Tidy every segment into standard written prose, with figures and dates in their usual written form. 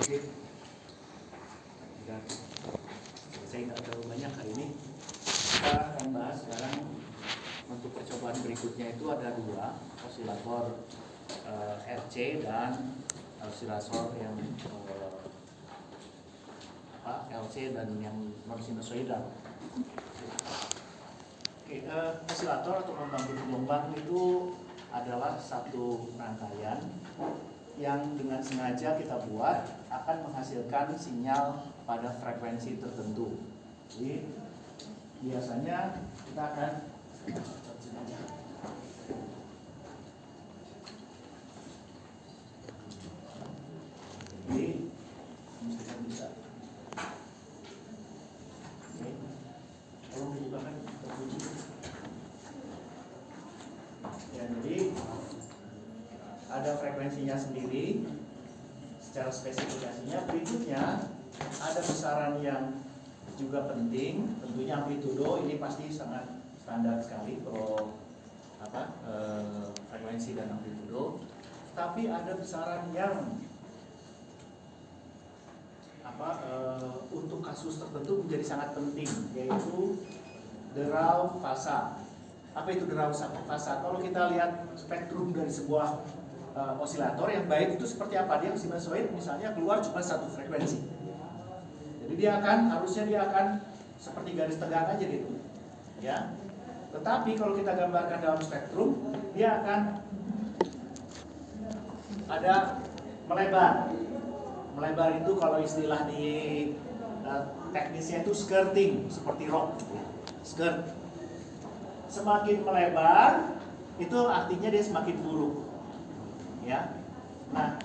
Oke. Dan saya tidak terlalu banyak hari ini. Kita akan bahas sekarang untuk percobaan berikutnya itu ada dua, osilator RC dan osilator yang LC dan yang non sinusoidal. Oke, osilator atau pembangkit gelombang itu adalah satu rangkaian yang dengan sengaja kita buat akan menghasilkan sinyal pada frekuensi tertentu. Jadi biasanya kita akan bisa. Oke. Tolong dibukakan terkunci. Ya, jadi ada frekuensinya sendiri secara spesifikasinya. Berikutnya ada besaran yang juga penting, tentunya amplitudo ini pasti sangat standar sekali frekuensi dan amplitudo. Tapi ada besaran yang untuk kasus tertentu menjadi sangat penting, yaitu derau fasa. Apa itu derau fasa? Kalau kita lihat spektrum dari sebuah osilator yang baik itu seperti apa? Dia sinusoid misalnya keluar cuma satu frekuensi. Jadi harusnya dia akan seperti garis tegak aja gitu. Ya. Tetapi kalau kita gambarkan dalam spektrum, dia akan ada melebar. Melebar itu kalau istilah di teknisnya itu skirting, seperti rok, skirt. Semakin melebar itu artinya dia semakin buruk. Ya. Nah,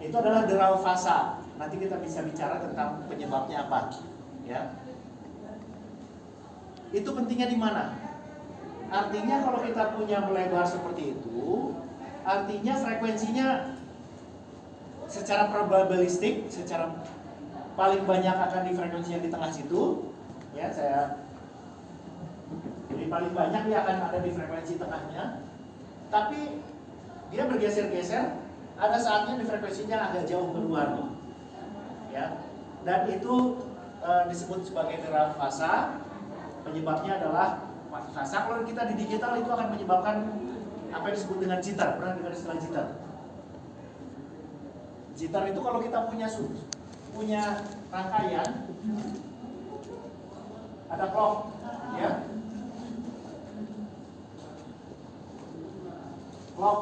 itu adalah derau fasa. Nanti kita bisa bicara tentang penyebabnya apa. Ya. Itu pentingnya di mana? Artinya kalau kita punya melebar seperti itu, artinya frekuensinya secara probabilistik, secara paling banyak akan di frekuensi yang di tengah situ. Ya, jadi paling banyak dia akan ada di frekuensi tengahnya. Tapi dia bergeser-geser, ada saatnya di frekuensinya agak jauh keluar. Ya. Dan itu disebut sebagai derau fasa. Penyebabnya adalah fasa. Kalau kita di digital itu akan menyebabkan apa yang disebut dengan jitter. Pernah dengar istilah jitter? Jitter itu kalau kita punya rangkaian, ada clock, ya. Clock.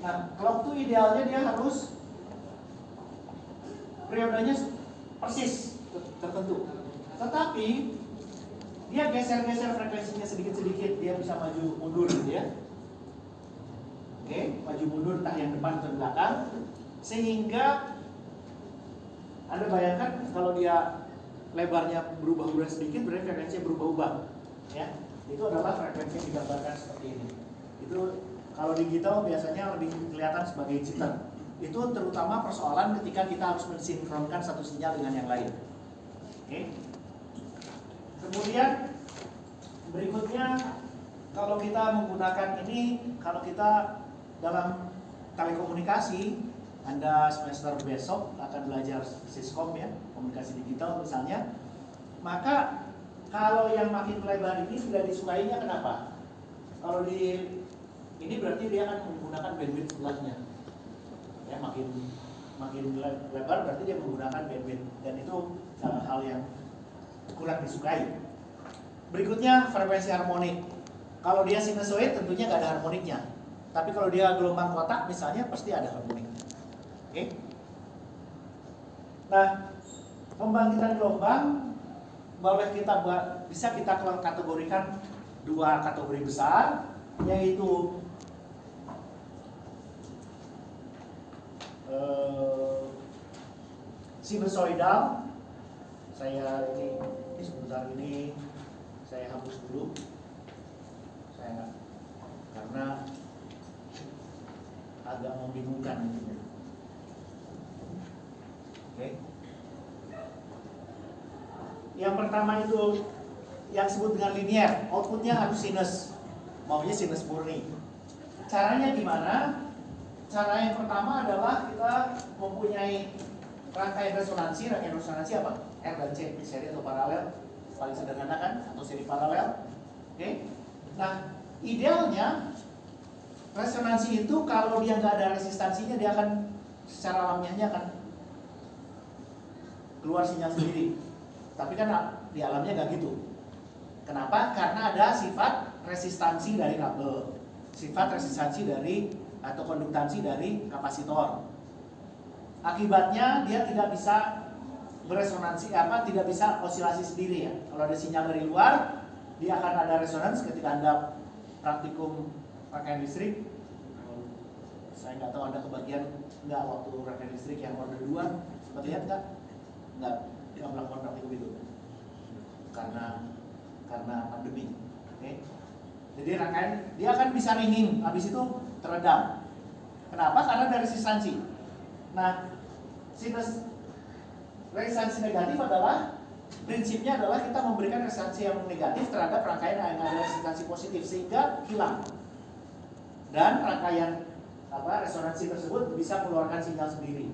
Nah, clock itu idealnya dia harus periodenya persis tertentu. Tetapi dia geser-geser frekuensinya sedikit-sedikit, dia bisa maju mundur gitu ya. Oke, maju mundur entah yang depan atau belakang. Sehingga Anda bayangkan kalau dia lebarnya berubah-ubah sedikit, berarti frekuensinya berubah-ubah. Ya, itu adalah frekuensi yang digambarkan seperti ini. Itu kalau digital biasanya lebih kelihatan sebagai jitter. Itu terutama persoalan ketika kita harus mensinkronkan satu sinyal dengan yang lain. Oke. Kemudian berikutnya kalau kita menggunakan ini, kalau kita dalam telekomunikasi, Anda semester besok akan belajar Syscom ya, komunikasi digital misalnya. Maka kalau yang makin lebar ini tidak disukainya kenapa? Kalau ini berarti dia akan menggunakan bandwidth sebelahnya. Ya, makin lebar berarti dia menggunakan bandwidth, dan itu hal yang kurang disukai. Berikutnya frekuensi harmonik. Kalau dia sinusoid tentunya nggak ada harmoniknya. Tapi kalau dia gelombang kotak misalnya pasti ada harmonik. Oke. Nah, pembangkitan gelombang bisa kita kategorikan dua kategori besar, yaitu sinusoidal. Ini sebentar ini saya hapus dulu. Karena agak membingungkan intinya. Oke. Yang pertama itu yang disebut dengan linear, outputnya harus sinus, maunya sinus murni. Caranya gimana? Cara yang pertama adalah kita mempunyai rangkaian resonansi apa? R dan C, seri atau paralel, paling sederhana kan, atau seri paralel. Oke. Nah, idealnya resonansi itu kalau dia nggak ada resistansinya, dia akan secara alamiahnya akan keluar sinyal sendiri. Tapi kan di alamnya nggak gitu. Kenapa? Karena ada sifat resistansi dari kabel, sifat resistansi dari atau konduktansi dari kapasitor. Akibatnya dia tidak bisa beresonansi tidak bisa osilasi sendiri ya. Kalau ada sinyal dari luar, dia akan ada resonans ketika Anda praktikum rangkaian listrik. Saya nggak tahu Anda kebagian nggak waktu rangkaian listrik yang order 2, sempat lihat nggak? Nggak melakukan praktikum itu karena pandemi. Oke. Jadi rangkaian dia akan bisa ringing, habis itu teredam. Kenapa? Karena ada resistansi. Nah, sinus resistansi negatif adalah prinsipnya adalah kita memberikan resistansi yang negatif terhadap rangkaian yang ada resistansi positif sehingga hilang. Dan rangkaian resonansi tersebut bisa mengeluarkan sinyal sendiri.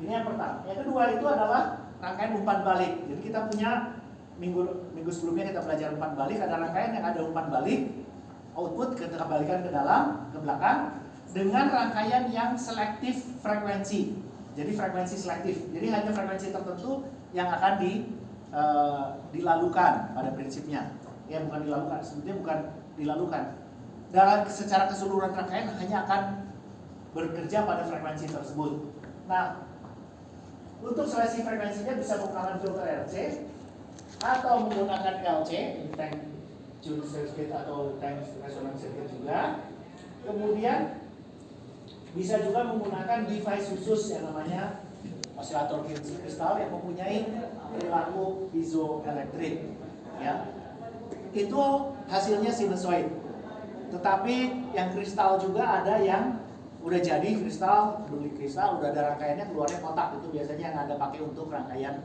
Ini yang pertama. Yang kedua itu adalah rangkaian umpan balik. Jadi kita punya minggu sebelumnya kita belajar umpan balik, ada rangkaian yang ada umpan balik, output kita kembalikan ke dalam, ke belakang dengan rangkaian yang selektif frekuensi. Jadi frekuensi selektif. Jadi hanya frekuensi tertentu yang akan dilalukan pada prinsipnya. Ya bukan dilalukan, sebetulnya bukan dilalukan. Dalam secara keseluruhan rangkaian hanya akan bekerja pada frekuensi tersebut. Nah, untuk seleksi frekuensinya bisa menggunakan filter RC atau menggunakan LC, tank tuned circuit atau tank resonance circuit juga. Kemudian bisa juga menggunakan device khusus yang namanya osilator kristal yang mempunyai perilaku piezoelektrik. Ya, itu hasilnya sinusoid. Tetapi yang kristal juga ada yang udah jadi kristal, beli kristal, udah ada rangkaiannya keluarnya kotak. Itu biasanya yang Anda pakai untuk rangkaian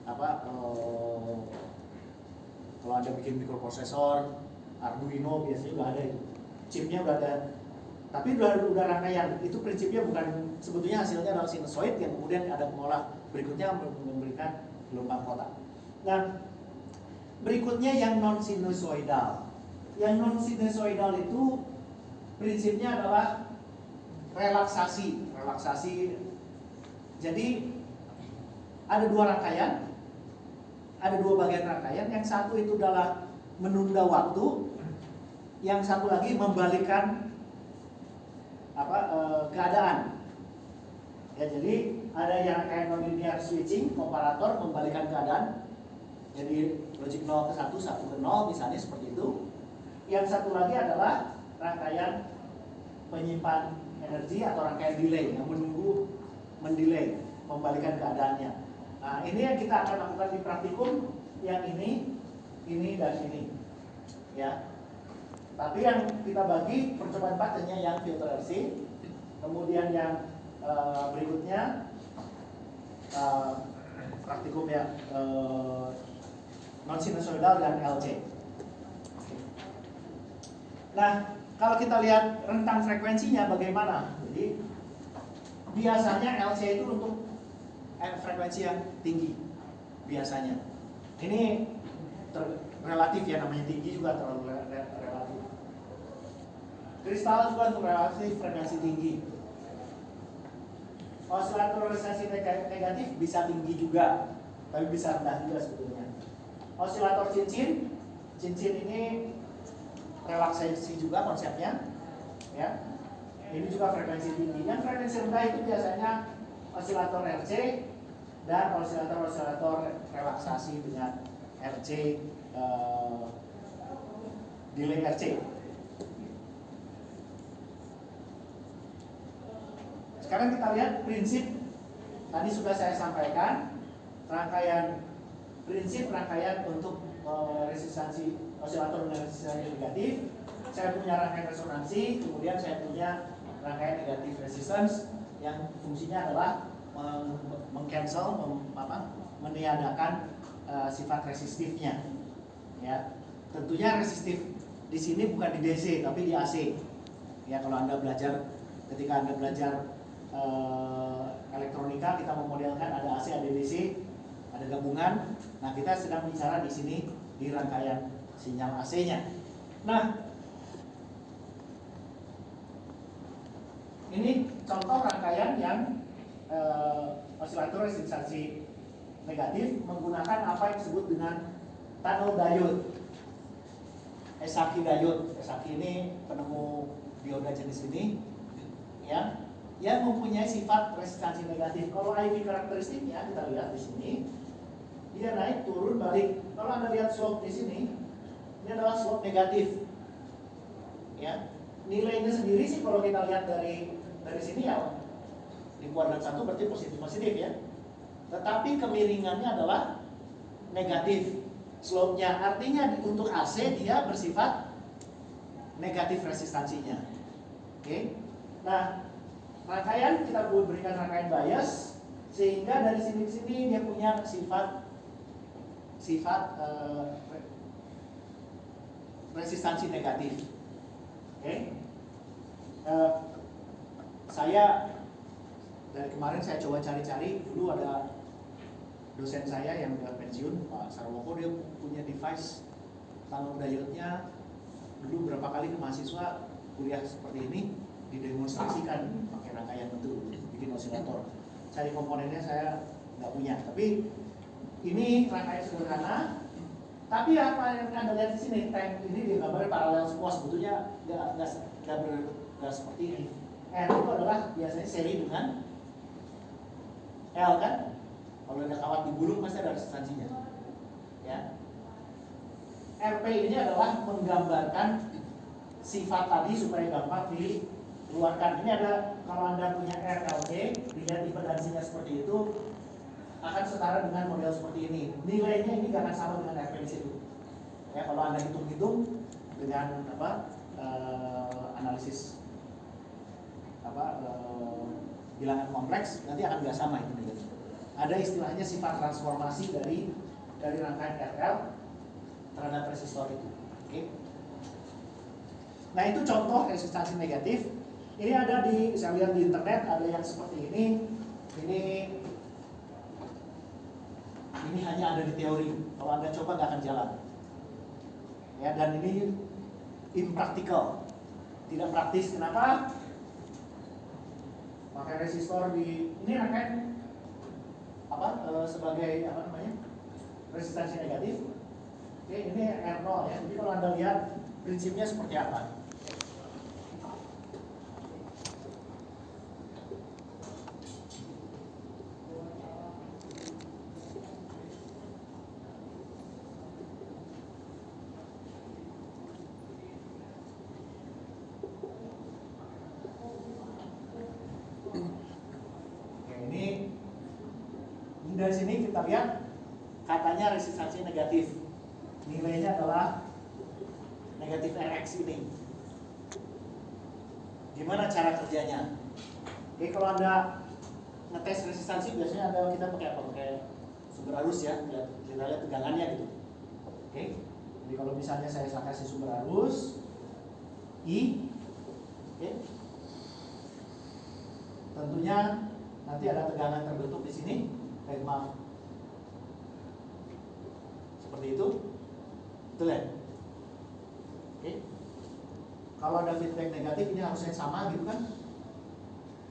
kalau Anda bikin mikroprosesor, Arduino biasanya udah ada itu. Chipnya udah ada. Tapi udah rangkaian. Itu prinsipnya bukan, sebetulnya hasilnya adalah sinusoid yang kemudian ada pengolah berikutnya memberikan gelombang kotak. Nah, berikutnya yang non sinusoidal. Yang non sinusoidal itu prinsipnya adalah relaksasi. Jadi ada dua rangkaian, ada dua bagian rangkaian. Yang satu itu adalah menunda waktu, yang satu lagi membalikkan keadaan. Ya, jadi ada yang kayak nonlinear switching, komparator membalikkan keadaan. Jadi logic 0 ke 1, 1 ke 0 misalnya seperti itu. Yang satu lagi adalah rangkaian penyimpan energi atau rangkaian delay yang mendelay, membalikan keadaannya. Nah, ini yang kita akan lakukan di praktikum yang ini dan ini. Ya. Tapi yang kita bagi percobaan patennya yang filter RC, kemudian yang berikutnya praktikum yang non sinusoidal dan LC. Nah, kalau kita lihat rentang frekuensinya bagaimana? Jadi biasanya LC itu untuk frekuensi yang tinggi biasanya. Ini relatif ya, namanya tinggi juga terlalu relatif. Kristal juga untuk relatif frekuensi tinggi. Osilator resonansi negatif bisa tinggi juga, tapi bisa rendah juga sebetulnya. Osilator cincin ini relaksasi juga konsepnya, ya. Ini juga frekuensi tinggi. Yang frekuensi rendah itu biasanya osilator RC dan osilator relaksasi dengan RC delay RC. Sekarang kita lihat prinsip tadi sudah saya sampaikan, prinsip rangkaian untuk resistansi osilator dengan resistansi negatif. Saya punya rangkaian resonansi, kemudian saya punya rangkaian negatif resistance yang fungsinya adalah meniadakan sifat resistifnya. Ya, tentunya resistif di sini bukan di DC tapi di AC. Ya, kalau Anda belajar ketika Anda belajar elektronika, kita memodelkan ada AC, ada DC, ada gabungan. Nah, kita sedang bicara di sini di rangkaian sinyal AC-nya. Nah, ini contoh rangkaian yang osilator resistansi negatif menggunakan apa yang disebut dengan tunnel diode, Esaki diode. Esaki ini penemu dioda jenis ini, ya, yang mempunyai sifat resistansi negatif. Kalau IV karakteristiknya kita lihat di sini, dia naik turun balik. Kalau Anda lihat slope di sini, ini adalah slope negatif, ya. Nilainya sendiri sih kalau kita lihat dari sini ya di kuadran 1 berarti positif ya. Tetapi kemiringannya adalah negatif slope-nya. Artinya untuk AC dia bersifat negatif resistansinya. Oke. Nah, rangkaian kita berikan rangkaian bias sehingga dari sini ke sini dia punya sifat resistansi negatif. Oke. Saya dari kemarin saya coba cari-cari, dulu ada dosen saya yang udah pensiun, Pak Sarwoko, dia punya device tunnel diode-nya. Dulu berapa kali ke mahasiswa kuliah seperti ini didemonstrasikan pakai rangkaian itu, bikin osilator. Cari komponennya saya nggak punya, tapi ini rangkaian sederhana. Tapi apa yang Anda lihat di sini, tank ini digambarkan paralel semua, sebetulnya nggak seperti ini. R itu adalah biasanya seri dengan L kan? Kalau ada kawat digulung pasti ada resistansinya, ya. RP ini adalah menggambarkan sifat tadi supaya gampang dikeluarkan. Ini ada, kalau Anda punya RLC, dilihat impedansinya seperti itu, akan setara dengan model seperti ini. Nilainya ini gak akan sama dengan RP di situ. Ya, kalau Anda hitung-hitung dengan analisis bilangan kompleks, nanti akan nggak sama itu nilainya. Ada istilahnya sifat transformasi dari rangkaian RL terhadap resistor itu. Oke. Nah, itu contoh resistansi negatif. Ini ada saya lihat di internet ada yang seperti ini. Ini hanya ada di teori. Kalau Anda coba nggak akan jalan. Ya, dan ini impractical, tidak praktis. Kenapa? Pakai resistor ini rangkaian sebagai resistansi negatif. Oke, ini R0 ya. Jadi kalau Anda lihat prinsipnya seperti apa? Dari sini kita lihat katanya resistansi negatif, nilainya adalah negatif Rx ini. Gimana cara kerjanya? Oke, kalau Anda ngetes resistansi biasanya kita pakai apa? Pakai sumber arus ya, kita lihat tegangannya gitu. Oke, jadi kalau misalnya saya kasih sumber arus I, oke, tentunya nanti ada tegangan terbentuk di sini. Maaf, seperti itu, betul ya? Oke. Kalau ada feedback negatif, ini harusnya sama gitu kan?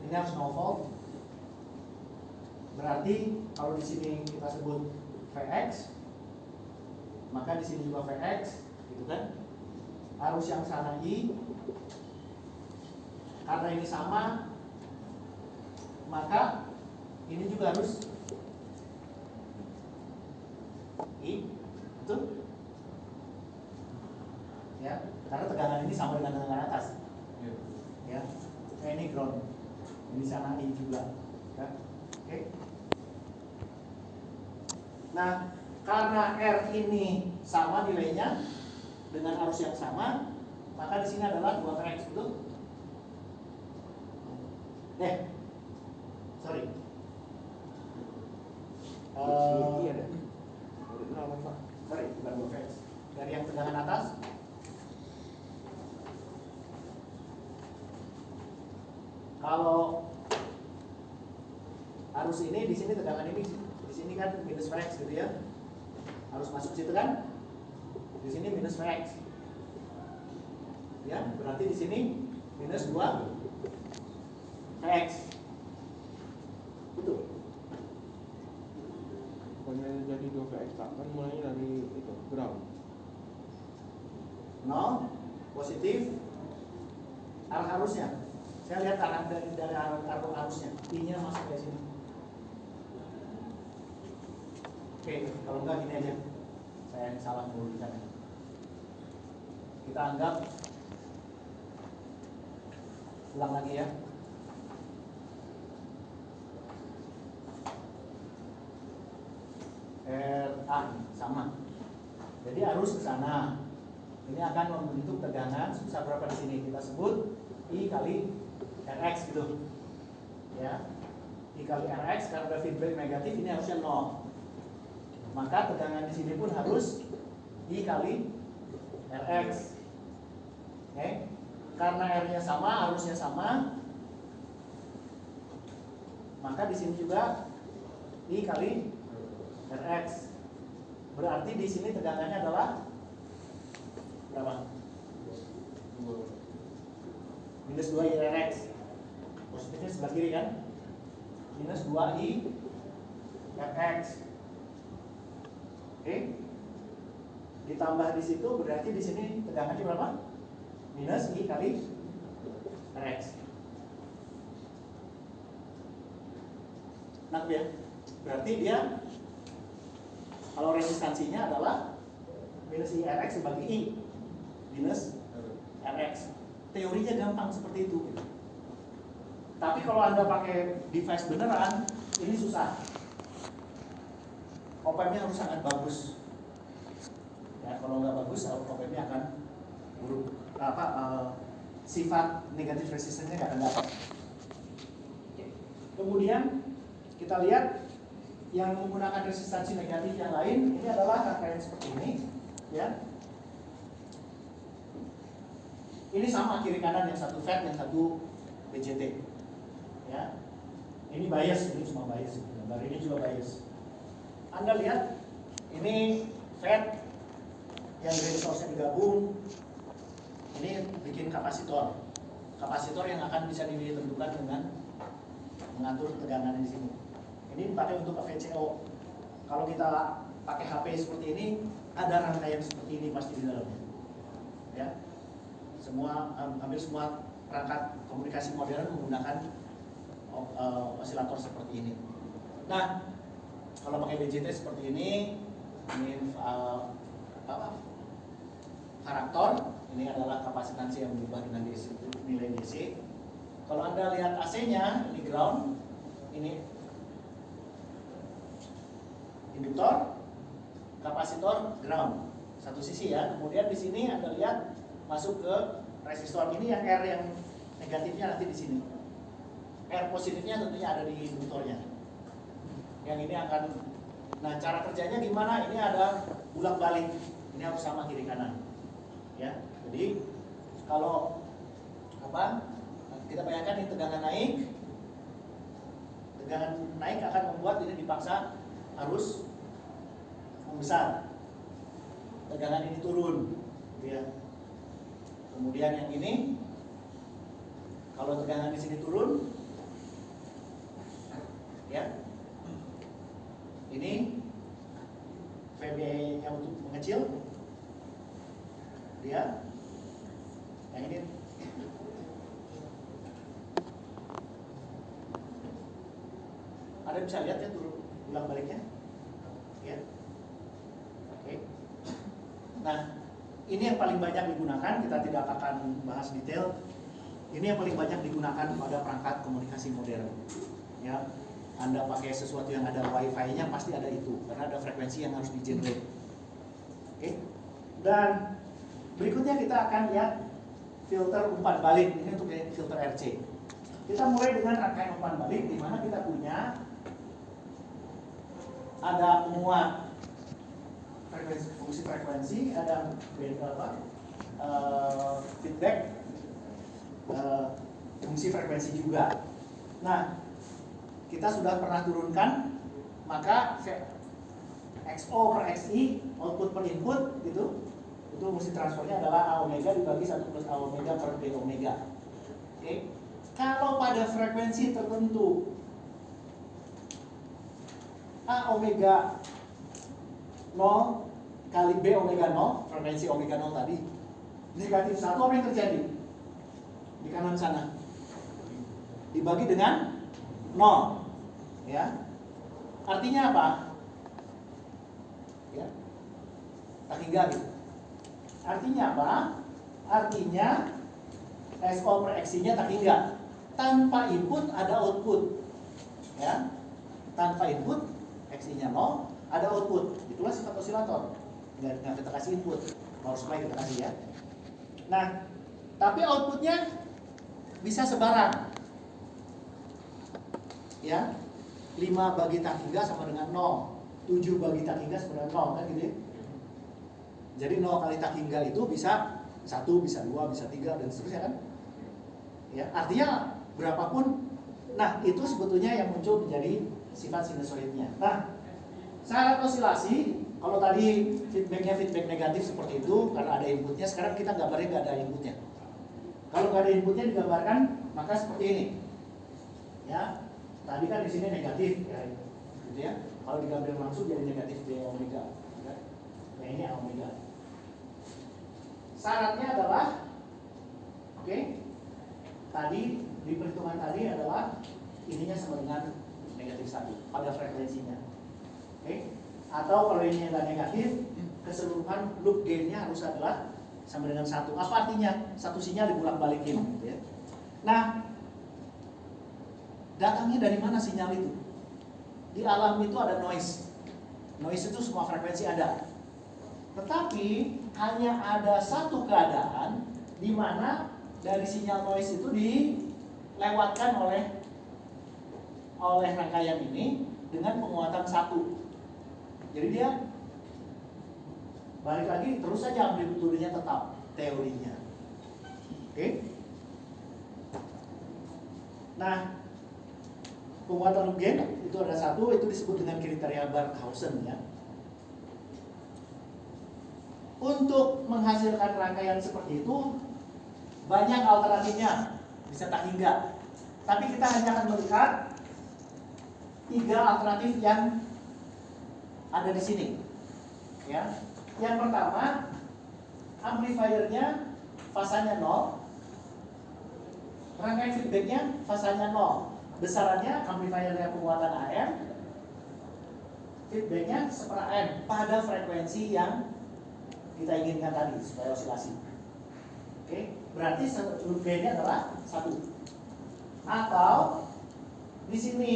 Ini harus no fault. Berarti kalau di sini kita sebut Vx, maka di sini juga Vx, gitu kan? Arus yang sana I, karena ini sama, maka ini juga harus I, betul? Ya, karena tegangan ini sama dengan tegangan atas. Ya, ini ground, ini sana I juga. Ya, oke. Nah, karena R ini sama nilainya dengan arus yang sama, maka di sini adalah 2 Vx, betul? Sorry. Sorry, bukan 2 Vx. Dari yang tegangan atas, kalau arus ini di sini, tegangan ini di sini kan minus Vx gitu ya, harus masuk situ kan, di sini minus Vx ya, berarti di sini minus 2 Vx betul. Pokoknya jadi 2 Vx kan mulai dari itu ground 0 positif arah arusnya. Saya lihat arah dari arah arusnya, I-nya masuk ke sini. Oke, kalau enggak gini aja, saya yang salah menuliskan. Kita anggap ulang lagi ya. RA sama. Jadi arus ke sana. Ini akan membentuk tegangan sebesar berapa di sini? Kita sebut I kali Rx gitu. Ya. I kali Rx karena ada feedback negatif ini harusnya 0. Maka tegangan di sini pun harus I kali Rx. Oke. Karena R-nya sama, arusnya sama, maka di sini juga I kali Rx. Berarti di sini tegangannya adalah berapa? Minus 2 I Rx. Positifnya sebelah kiri kan? Minus 2 I Rx. Oke. Ditambah di situ berarti di sini tegangannya berapa? Minus I kali Rx. Nah, ya. Berarti dia kalau resistansinya adalah minus I Rx bagi I minus Rx. Teorinya gampang seperti itu. Tapi kalau Anda pakai device beneran, ini susah. Op-ampnya harus sangat bagus. Ya, kalau nggak bagus, op-ampnya akan buruk. Sifat negatif resistansinya nggak akan dapat. Kemudian kita lihat yang menggunakan resistansi negatif yang lain, ini adalah rangkaian seperti ini, ya. Ini sama kiri kanan, yang satu FET, yang satu BJT, ya. Ini bias, ini cuma bias, gambar ini juga bias. Anda lihat, ini FET yang dari source-nya digabung, ini bikin kapasitor yang akan bisa ditentukan dengan mengatur tegangan di sini. Ini dipakai untuk VCO. Kalau kita pakai HP seperti ini, ada rangkaian seperti ini pasti di dalamnya. Ya, hampir semua perangkat komunikasi modern menggunakan osilator seperti ini. Nah, kalau pakai BJT seperti ini karakter, ini adalah kapasitansi yang berubah dengan DC, nilai DC. Kalau Anda lihat AC-nya, ini ground, ini induktor, kapasitor, ground, satu sisi ya. Kemudian di sini Anda lihat masuk ke resistor, ini yang R yang negatifnya nanti di sini. R positifnya tentunya ada di induktornya. Yang ini akan, nah cara kerjanya gimana? Ini ada bolak balik, ini harus sama kiri kanan. Ya, jadi kalau kita bayangkan ini tegangan naik akan membuat ini dipaksa harus membesar. Tegangan ini turun, gitu ya. Kemudian yang ini, kalau tegangan di sini turun, ya, ini VBA-nya untuk mengecil, dia, yang ini. Ada bisa lihat ya turun ulang baliknya, ya. Oke. Nah, ini yang paling banyak digunakan. Kita tidak akan bahas detail. Ini yang paling banyak digunakan pada perangkat komunikasi modern. Ya, Anda pakai sesuatu yang ada WiFi-nya pasti ada itu, karena ada frekuensi yang harus di-generate. Oke. Dan berikutnya kita akan lihat filter umpan balik. Ini untuk filter RC. Kita mulai dengan rangkaian umpan balik, di mana kita punya ada penguat fungsi frekuensi, ada feedback fungsi frekuensi juga. Nah, kita sudah pernah turunkan, maka XO per XI, output per input gitu, itu mesti transfernya adalah A omega dibagi 1 plus A omega per B omega. Oke. Kalau pada frekuensi tertentu A omega 0 kali B omega 0, frekuensi omega 0 tadi, negatif 1, apa yang terjadi? Di kanan sana dibagi dengan 0, ya. Artinya apa? Ya, tak hingga gitu. Artinya apa? Artinya SO per XI-nya tak hingga. Tanpa input ada output, ya. Tanpa input XI-nya 0, ada output. Itulah sifat osilator. Nggak kita kasih input, power supply kita kasih ya. Nah, tapi outputnya bisa sebarang, ya. 5 bagi tak hingga sama dengan 0, 7 bagi tak hingga sama dengan 0, kan gitu ya. Jadi 0 kali tak hingga itu bisa 1, bisa 2, bisa 3, dan seterusnya kan. Ya, artinya berapapun. Nah, itu sebetulnya yang muncul menjadi sifat sinusoidnya. Nah, syarat osilasi, kalau tadi feedbacknya feedback negatif seperti itu karena ada inputnya, sekarang kita gambarnya nggak ada inputnya. Kalau nggak ada inputnya digambarkan, maka seperti ini. Ya, tadi kan di sini negatif, ya, gitu ya. Kalau digambar langsung jadi negatif B omega. Ya. Nah, ini A omega. Syaratnya adalah, oke, tadi di perhitungan tadi adalah ininya sama dengan negatif 1 pada frekuensinya. Oke. Atau kalau ini adalah negatif, keseluruhan loop gain-nya harus adalah sama dengan 1. Apa artinya? Satu sinyal dibolak-balikin gitu ya. Nah, datangnya dari mana sinyal itu? Di alam itu ada noise. Noise itu semua frekuensi ada. Tetapi hanya ada satu keadaan di mana dari sinyal noise itu dilewatkan oleh rangkaian ini dengan penguatan 1. Jadi dia balik lagi terus saja amplitudenya tetap teorinya. Oke? Nah, penguatan loop gain itu ada 1, itu disebut dengan kriteria Barkhausen ya. Untuk menghasilkan rangkaian seperti itu banyak alternatifnya, bisa tak hingga. Tapi kita hanya akan melihat 3 alternatif yang ada di sini. Ya. Yang pertama, amplifiernya fasanya 0, rangkaian feedbacknya fasanya 0. Besarannya amplifiernya penguatan AM, feedbacknya 1/n pada frekuensi yang kita inginkan tadi supaya osilasi. Oke, berarti loop gain-nya adalah 1. Atau di sini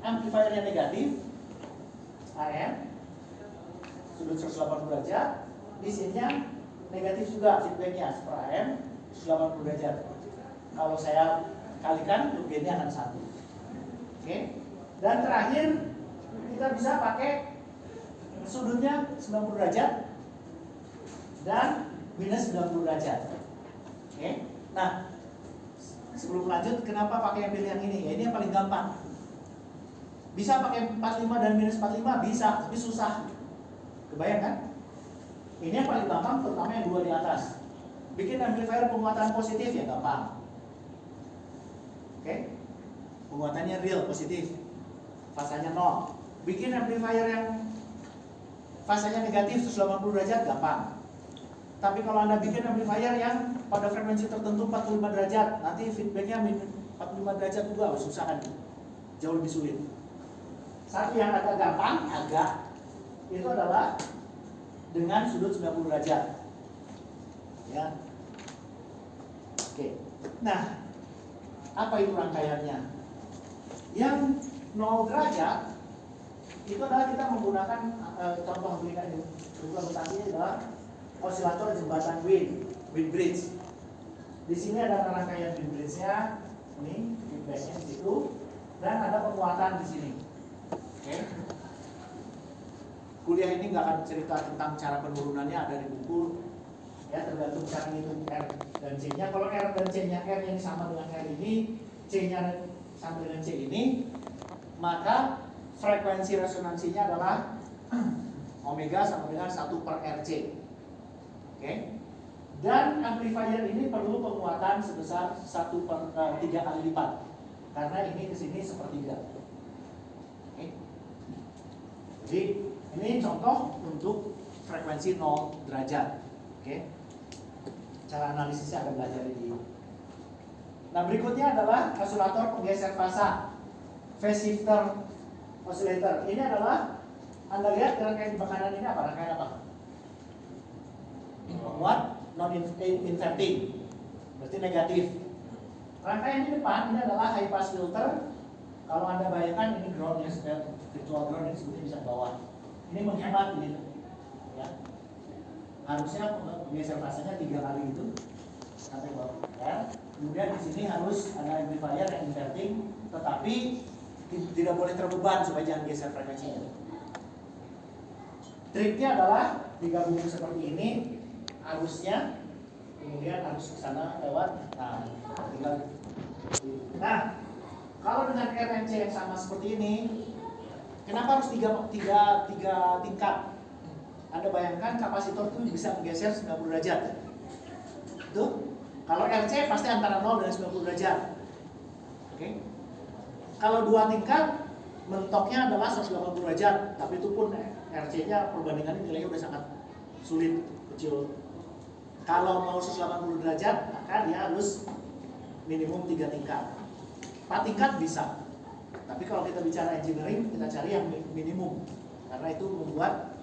amplifiernya negatif AM, sudut 180 derajat, di sininya negatif juga feedbacknya 1/m 180 derajat. Kalau saya kalikan loop gain-nya akan 1. Oke. Dan terakhir kita bisa pakai sudutnya 90 derajat dan minus 90 derajat. Oke. Nah, sebelum lanjut, kenapa pakai yang pilih yang ini? Ya, ini yang paling gampang. Bisa pakai 45 dan minus 45 bisa, tapi susah. Kebayang kan? Ini yang paling gampang, terutama yang 2 di atas. Bikin amplifier penguatan positif ya gampang. Oke? Penguatannya real positif, fasanya 0. Bikin amplifier yang fasanya negatif 180 derajat gampang. Tapi kalau Anda bikin amplifier yang pada frekuensi tertentu 45 derajat, nanti feedbacknya 45 derajat juga, susah kan? Jauh lebih sulit. Satu yang agak gampang, itu adalah dengan sudut 90 derajat. Ya. Oke. Nah, apa itu rangkaiannya? Yang 0 derajat itu adalah kita menggunakan contoh implementasinya adalah osilator jembatan wind bridge. Di sini ada rangkaian wind bridge-nya, ini feedback-nya di situ, dan ada penguatan di sini. Oke. Kuliah ini nggak akan cerita tentang cara penurunannya, ada di buku. Ya, tergantung cara ngitung R dan C-nya. Kalau R dan C-nya R yang sama dengan R ini, C-nya sama dengan C ini, maka frekuensi resonansinya adalah omega sama dengan 1 per RC. Oke. Dan amplifier ini perlu penguatan sebesar 3 kali lipat, karena ini ke sini sepertiga. Oke. Jadi ini contoh untuk frekuensi 0 derajat. Oke. Cara analisisnya akan belajar di. Nah, berikutnya adalah oscillator penggeser fasa, phase shifter oscillator. Ini adalah, Anda lihat rangkaian di kanan ini apa? Rangkaian apa? Penguat non inverting, berarti negatif. Rangkaian di depan ini adalah high pass filter. Kalau Anda bayangkan ini ground ya, virtual ground ini sebetulnya bisa ke bawah. Ini menghemat ini, ya. Harusnya penggeser fasanya 3 kali itu sampai bawah. Ya. Kemudian di sini harus ada amplifier yang inverting, tetapi tidak boleh terbeban supaya jangan geser frekuensinya. Triknya adalah digabung seperti ini, arusnya, kemudian arus ke sana lewat. Nah, kalau dengan RMC yang sama seperti ini, kenapa harus tiga tingkat? Anda bayangkan kapasitor itu bisa menggeser 90 derajat. Itu kalau RC pasti antara 0 dan 90 derajat. Oke. Kalau 2 tingkat, mentoknya adalah 180 derajat, tapi itu pun RC-nya perbandingannya nilainya udah sangat sulit, kecil. Kalau mau 180 derajat, maka dia harus minimum 3 tingkat. 4 tingkat bisa. Tapi kalau kita bicara engineering, kita cari yang minimum, karena itu membuat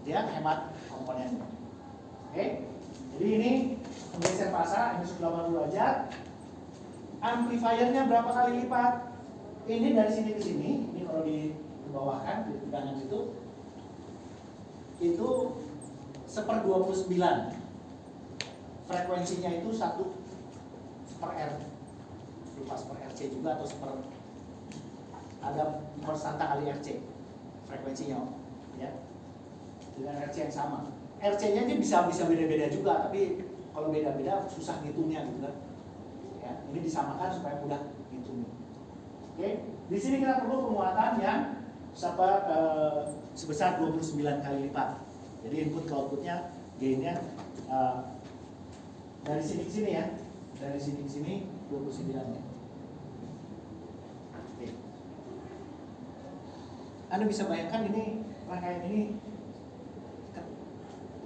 dia hemat komponennya. Oke. Jadi ini penggeser fasa, ini 180 derajat. Amplifiernya berapa kali lipat? Ini dari sini ke sini, ini kalau di bawahkan, di kanan itu 1/29. Frekuensinya itu 1 per R. Lupa per RC juga atau ada konstanta kali RC frekuensinya, ya. Dengan RC yang sama. RC-nya ini bisa beda-beda juga, tapi kalau beda-beda susah ngitungnya gitu kan. Ya, ini disamakan supaya mudah ngitungnya. Oke, di sini kita perlu penguatan yang sebesar 29 kali lipat. Jadi input ke outputnya, gainnya dari sini ke sini ya, dari sini ke sini 29 ya. Oke. Anda bisa bayangkan ini rangkaian ini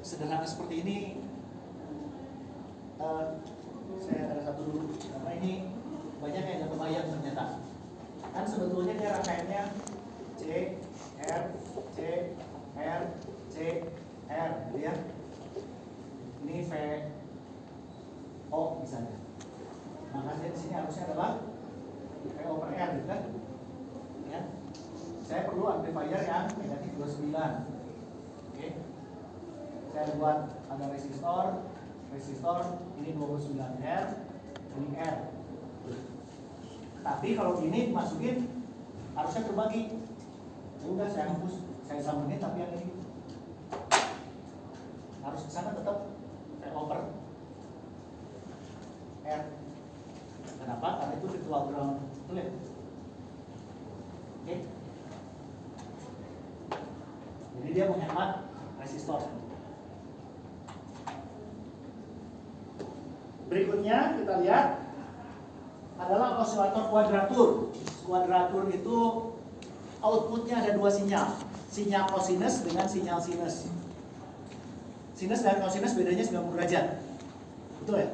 sederhana seperti ini. Saya ada satu dulu, karena ini banyak yang nggak kebayang ternyata. Kan sebetulnya dia rangkaiannya C, R, C, R, C, R, gitu ya. Ini V, O misalnya. Maka di sini harusnya adalah V O per R, gitu kan? Ya. Saya perlu amplifier yang negatif 29. Oke. Saya buat ada resistor ini 29 R, ini R. Tapi kalau ini dimasukin harusnya terbagi. Ya udah saya hapus, saya sambungin, tapi yang ini harus ke sana tetap VO per R. Kenapa? Karena itu virtual ground, betul ya? Oke. Jadi dia menghemat resistor. Berikutnya kita lihat adalah osilator kuadratur. Kuadratur itu outputnya ada 2 sinyal, sinyal kosinus dengan sinyal sinus. Sinus dan kosinus bedanya 90 derajat, betul ya?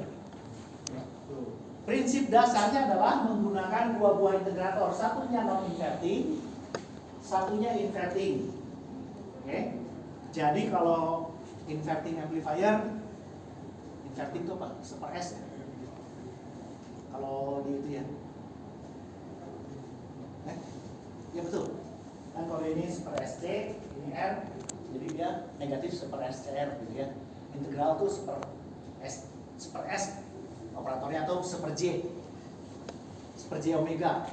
Prinsip dasarnya adalah menggunakan 2 buah integrator, satunya non inverting, satunya inverting. Oke. Jadi kalau inverting amplifier, inverting itu apa? Seper S ya? Kalau di itu ya? Ya betul. Kan kalau ini seper SC, ini R, jadi dia negatif seper SCR gitu ya. Integral tuh seper S operatornya, atau seper J omega.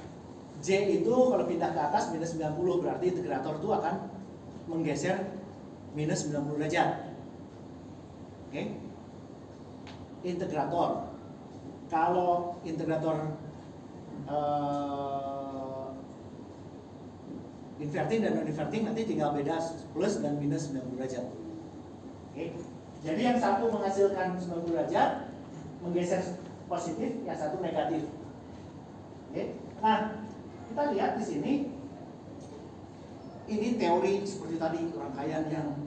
J itu kalau pindah ke atas minus 90, berarti integrator itu akan menggeser minus 90 derajat. Oke. Integrator. Kalau integrator Inverting dan non-inverting nanti tinggal beda plus dan minus 90 derajat. Oke. Jadi yang satu menghasilkan 90 derajat, menggeser positif, yang satu negatif. Oke. Nah, kita lihat di sini, ini teori seperti tadi rangkaian yang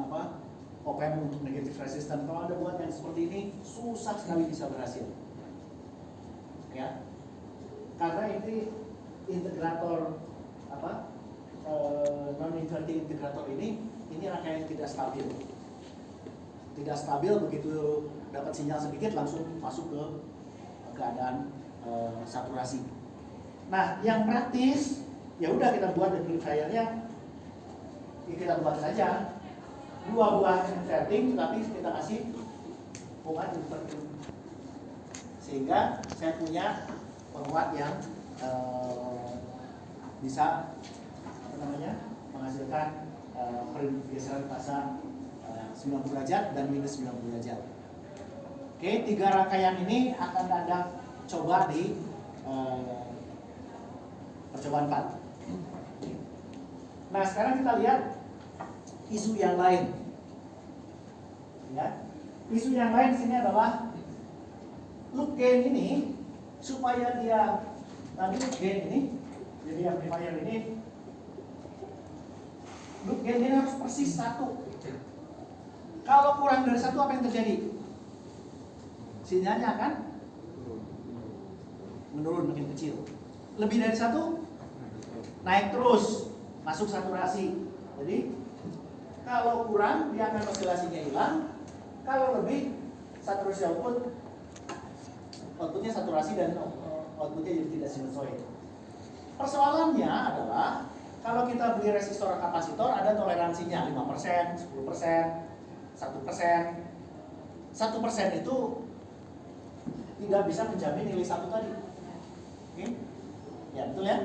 apa? Op-amp untuk negatif resistance. Kalau Anda buat yang seperti ini, susah sekali bisa berhasil. Ya. Karena ini integrator apa? Non-inverting integrator ini rangkaian tidak stabil. Tidak stabil, begitu dapat sinyal sedikit langsung masuk ke keadaan saturasi. Nah, yang praktis ya udah kita buat amplifiernya, ya kita buat saja 2 buah inverting, tapi kita kasih penguat inverting, sehingga saya punya penguat yang bisa apa namanya menghasilkan pergeseran fasa 90 derajat dan minus 90 derajat. Oke, 3 rangkaian ini akan Anda coba di percobaan 4. Nah, sekarang kita lihat isu yang lain. Ya. Isu yang lain sini adalah loop gain ini, supaya dia tadi loop gain ini, jadi amplifier ini loop gain ini harus persis 1. Kalau kurang dari 1 apa yang terjadi? Sinyalnya akan menurun, makin kecil. Lebih dari 1 naik terus, masuk saturasi. Jadi kalau kurang dia akan osilasinya hilang. Kalau lebih saturasi outputnya saturasi dan outputnya jadi tidak sinusoid. Persoalannya adalah kalau kita beli resistor kapasitor ada toleransinya 5%, 10%, 1%. 1% itu tidak bisa menjamin nilai 1 tadi. Oke? Ya, betul ya?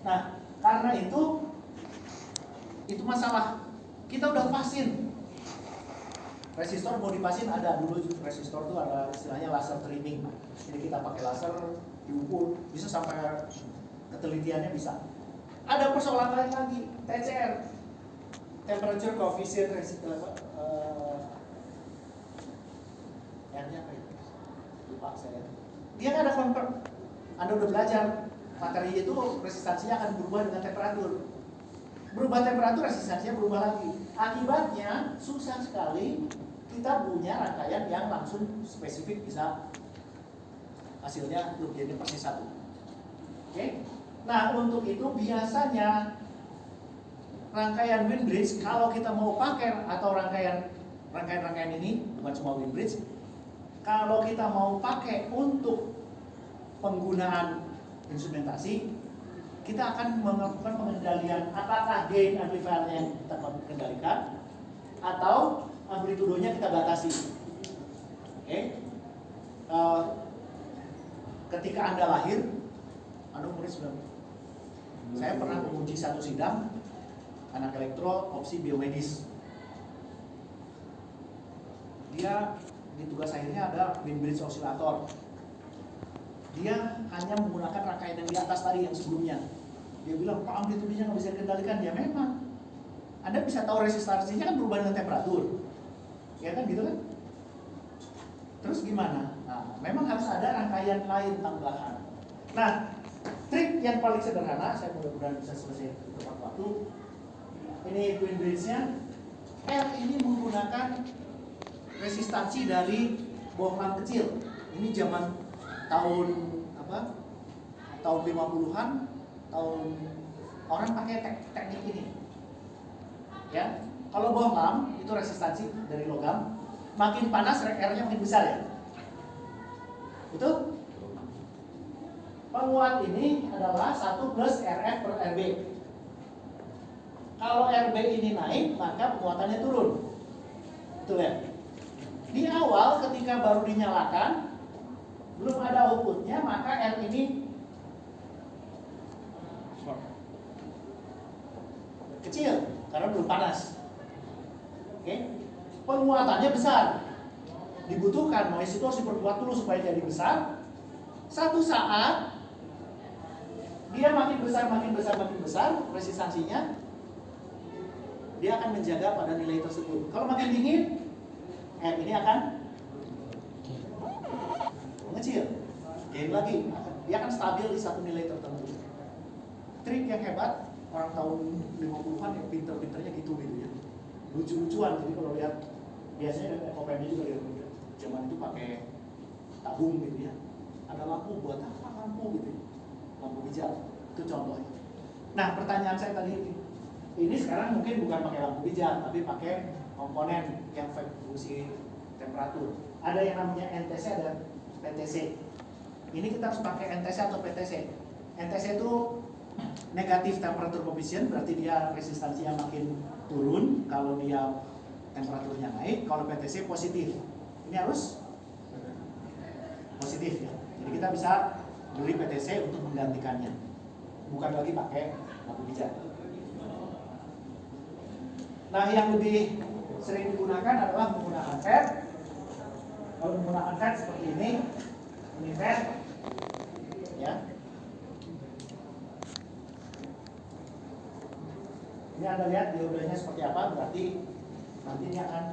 Nah, karena itu masalah. Kita udah pasin. Resistor mau dipasin ada dulu, resistor itu ada istilahnya laser trimming. Jadi kita pakai laser diukur, bisa sampai ketelitiannya bisa. Ada persoalan lain lagi, TCR, temperature coefficient resistor R-nya apa itu? Lupa saya. Dia kan ada convert. Anda udah belajar materi itu resistansinya akan berubah dengan temperatur. Berubah temperatur, resistansinya berubah lagi. Akibatnya susah sekali kita punya rangkaian yang langsung spesifik bisa hasilnya loop gain persis 1. Oke? Nah, untuk itu biasanya rangkaian wind bridge kalau kita mau pakai atau rangkaian ini bukan cuma wind bridge, kalau kita mau pakai untuk penggunaan instrumentasi, kita akan melakukan pengendalian apakah gain amplifier yang kita kendalikan atau amplitudonya kita batasi. Oke? Ketika Anda lahir, Anda umurnya 9. Saya pernah menguji satu sidang anak elektro opsi biomedis. Dia di tugas akhirnya ada wind bridge oscillator. Dia hanya menggunakan rangkaian yang di atas tadi yang sebelumnya. Dia bilang, kok amplitudenya nggak bisa dikendalikan? Ya memang. Anda bisa tahu resistansinya kan berubah dengan temperatur. Ya kan gitu kan? Terus gimana? Nah, memang harus ada rangkaian lain tambahan. Nah, trik yang paling sederhana, saya mudah-mudahan bisa selesai tepat waktu. Ini wind bridge-nya. R ini menggunakan resistansi dari bohlam kecil. Ini zaman tahun 50-an, orang pakai teknik ini. Ya. Kalau bohlam itu resistansi dari logam, makin panas R-nya makin besar ya. Itu penguat ini adalah 1 plus RF per RB. Kalau RB ini naik, maka penguatannya turun. Betul ya? Di awal ketika baru dinyalakan, belum ada outputnya, maka R ini kecil karena belum panas. Oke? Penguatannya besar. Dibutuhkan noise itu harus diperkuat dulu supaya jadi besar. Satu saat dia makin besar resistansinya, dia akan menjaga pada nilai tersebut. Kalau makin dingin, air ini akan mengecil. Gain lagi, dia akan stabil di satu nilai tertentu. Trik yang hebat orang tahun 50-an yang pinter-pinternya gitu ya. Lucu-lucuan. Jadi kalau lihat biasanya OPM juga ya, zaman itu pakai tabung gitu ya. Ada lampu buat apa lampu gitu ya. Lampu hijau. Itu contohnya. Nah, pertanyaan saya tadi ini sekarang mungkin bukan pakai lampu hijau tapi pakai komponen yang fungsi temperatur. Ada yang namanya NTC dan PTC. Ini kita harus pakai NTC atau PTC. NTC itu negatif temperature coefficient, berarti dia resistansinya makin turun kalau dia temperaturnya naik. Kalau PTC positif, ini harus positif ya. Jadi kita bisa beli PTC untuk menggantikannya, bukan lagi pakai lampu hijau. Nah, yang lebih sering digunakan adalah menggunakan FET. Kalau menggunakan FET seperti ini FET ya. Ini Anda lihat diodenya seperti apa, berarti nanti ini akan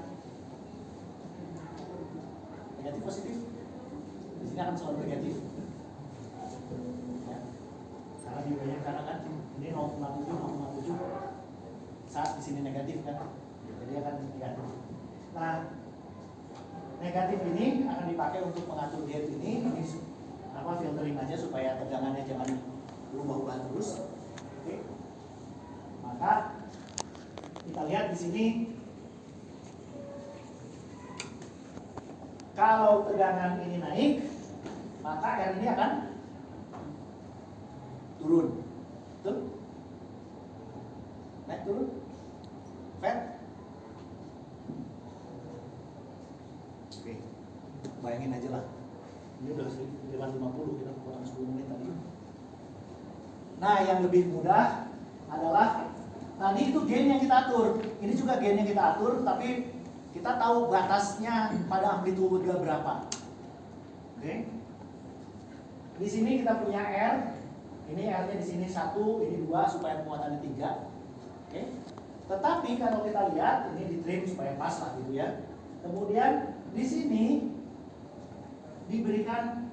negatif positif. Di sini akan selalu negatif. Ya. Karena diodenya karena kan ini 0,7 saat di sini negatif kan, jadi akan negatif. Nah, negatif ini akan dipakai untuk mengatur gate ini apa filtering aja supaya tegangannya jangan berubah-ubah terus. Oke. Maka kita lihat di sini kalau tegangan ini naik, maka R ini akan turun. Betul? Naik turun? FET? Oke. Bayangin aja lah. Ini udah lewat 50, kita potong 10 menit tadi. Nah, yang lebih mudah adalah tadi itu gain yang kita atur. Ini juga gain yang kita atur, tapi kita tahu batasnya pada amplitude berapa. Oke. Di sini kita punya R. Ini R-nya di sini 1, ini 2 supaya muatannya 3. Oke. Tetapi kalau kita lihat ini di trim supaya pas lah gitu ya. Kemudian di sini diberikan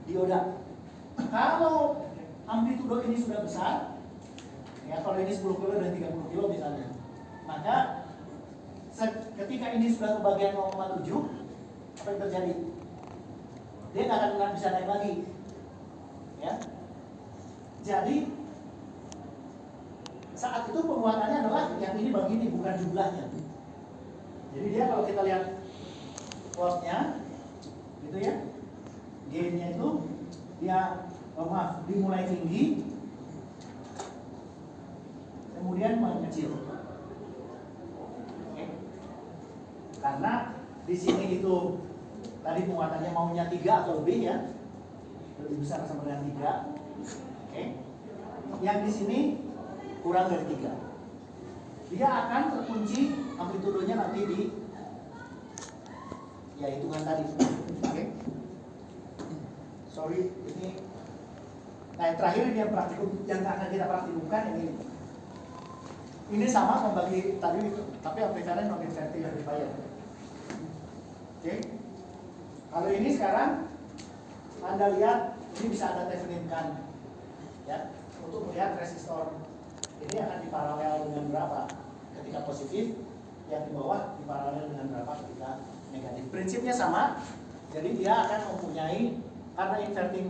dioda. Kalau amplitudo ini sudah besar, ya kalau ini 10 kilo dan 30 kilo misalnya, maka ketika ini sudah kebagian 0,7, apa yang terjadi? Dia nggak akan bisa naik lagi, ya. Jadi saat itu penguatannya adalah yang ini bagi ini, bukan jumlahnya. Jadi dia kalau kita lihat plotnya, gitu ya, gainnya itu dia dimulai tinggi, kemudian mengecil. Oke. Karena di sini itu tadi penguatannya maunya 3 atau lebih ya, lebih besar sama dengan 3. Oke. Yang di sini kurang dari 3. Dia akan terkunci amplitudonya nanti di ya hitungan tadi. Oke. Sorry, ini. Nah, yang terakhir ini yang praktikum yang akan kita praktikumkan ini. Ini sama membagi tadi itu, tapi amplifiernya non inverting amplifier. Oke. Kalau ini sekarang Anda lihat ini bisa Anda definitkan ya untuk melihat resistor ini akan diparalel dengan berapa ketika positif, yang di bawah diparalel dengan berapa ketika negatif. Prinsipnya sama. Jadi dia akan mempunyai, karena inverting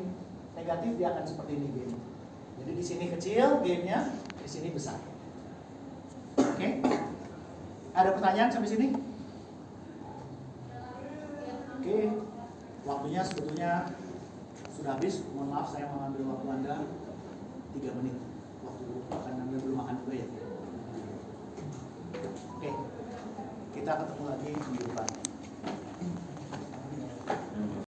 negatif dia akan seperti ini gain. Jadi di sini kecil gainnya, di sini besar. Oke. Ada pertanyaan sampai sini? Oke. Waktunya sebetulnya sudah habis. Mohon maaf saya mengambil waktu Anda 3 menit. Waktu makan Anda belum makan juga ya. Oke. Kita ketemu lagi minggu depan.